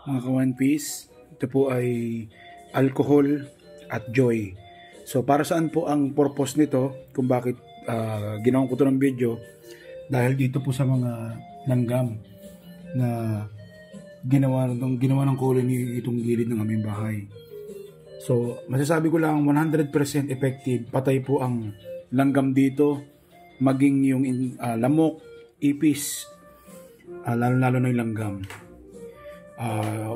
Mga ka-One Piece, ito po ay alcohol at joy. So para saan po ang purpose nito, kung bakit ginawa ko ito ng video, dahil dito po sa mga langgam na ginawa ng colony itong gilid ng aming bahay. So masasabi ko lang 100% effective, patay po ang langgam dito, maging yung lamok, ipis, lalo na yung langgam.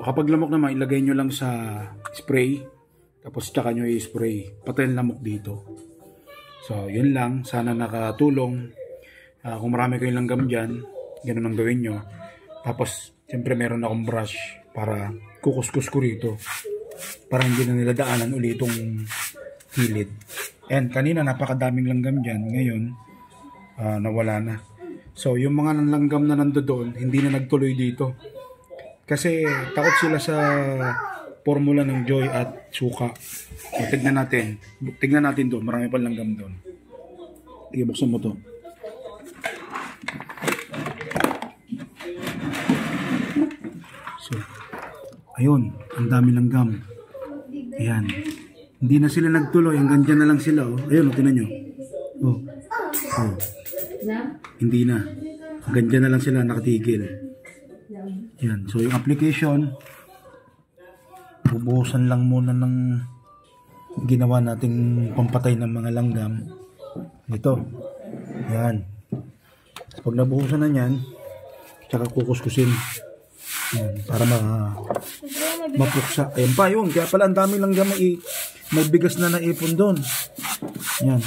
Kapag lamok naman, ilagay nyo lang sa spray, tapos tsaka nyo i-spray, patay ang lamok dito. So yun lang, sana nakatulong. Kung marami kayong langgam dyan, ganun ang gawin nyo. Tapos siyempre meron akong brush para kukuskus ko rito, para hindi na nila daanan ulit itong kilid. And kanina napakadaming langgam dyan, ngayon nawala na. So yung mga langgam na nandoon, hindi na nagtuloy dito kasi takot sila sa formula ng joy at suka. So tignan natin doon, marami pa langgam doon. Ibuksan mo to. So ayun, ang dami langgam. Ayan, hindi na sila nagtuloy, hanggang dyan na lang sila. Ayun, tinan nyo. Hindi na, hanggang dyan na lang sila nakatigil. Yan. So yung application, bubuhusan lang muna ng ginawa nating pampatay ng mga langgam. Ito. Yan. Pag nabuhusan na yan, tsaka kukuskusin. Yan. Para mapuksa. Ayan pa yun. Kaya pala ang dami langgam may bigas na naipon doon. Yan.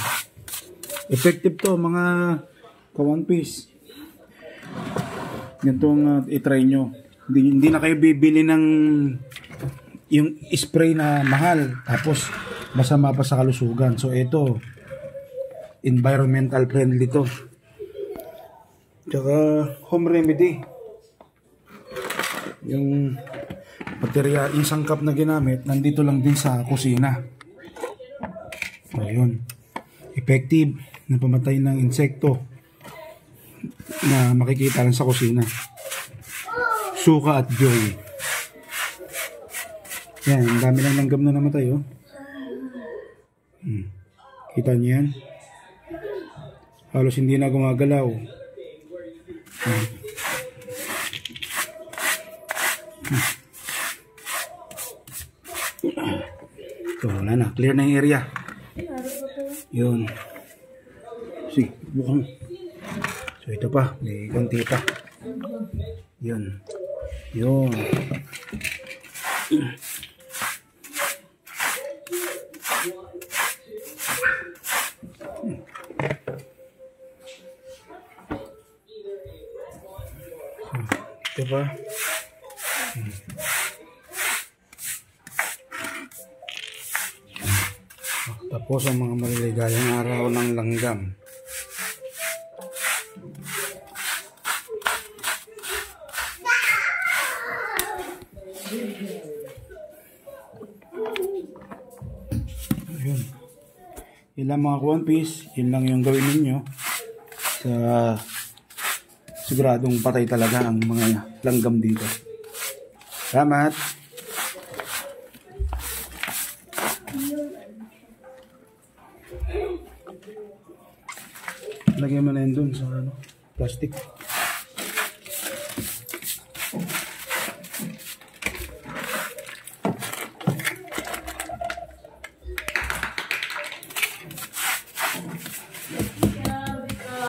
Effective to mga ka-One Piece. Ganito ang itry nyo. Hindi na kayo bibili ng yung spray na mahal tapos masama pa sa kalusugan. So ito, environmental friendly to. Tsaka home remedy. Yung material, yung sangkap na ginamit, nandito lang din sa kusina. So yun, effective na pamatay ng insekto na makikita lang sa kusina. Suka at joy. Yan, ang dami lang langgam na namatay, oh. Kita niyo yan? Halos hindi na gumagalaw. So, wala na. Clear na yung area. Yun. Sige, bukang. So, ito pa. May konti pa. Yun. Yun. Ito pa. Tapos ang mga maliligayang araw ng langgam. Ayun. Yun lang mga ka-One Piece. Yun lang yung gawin ninyo. Siguradong patay talaga ang mga langgam dito. Salamat! Lagyan mo na yun dun sa plastic.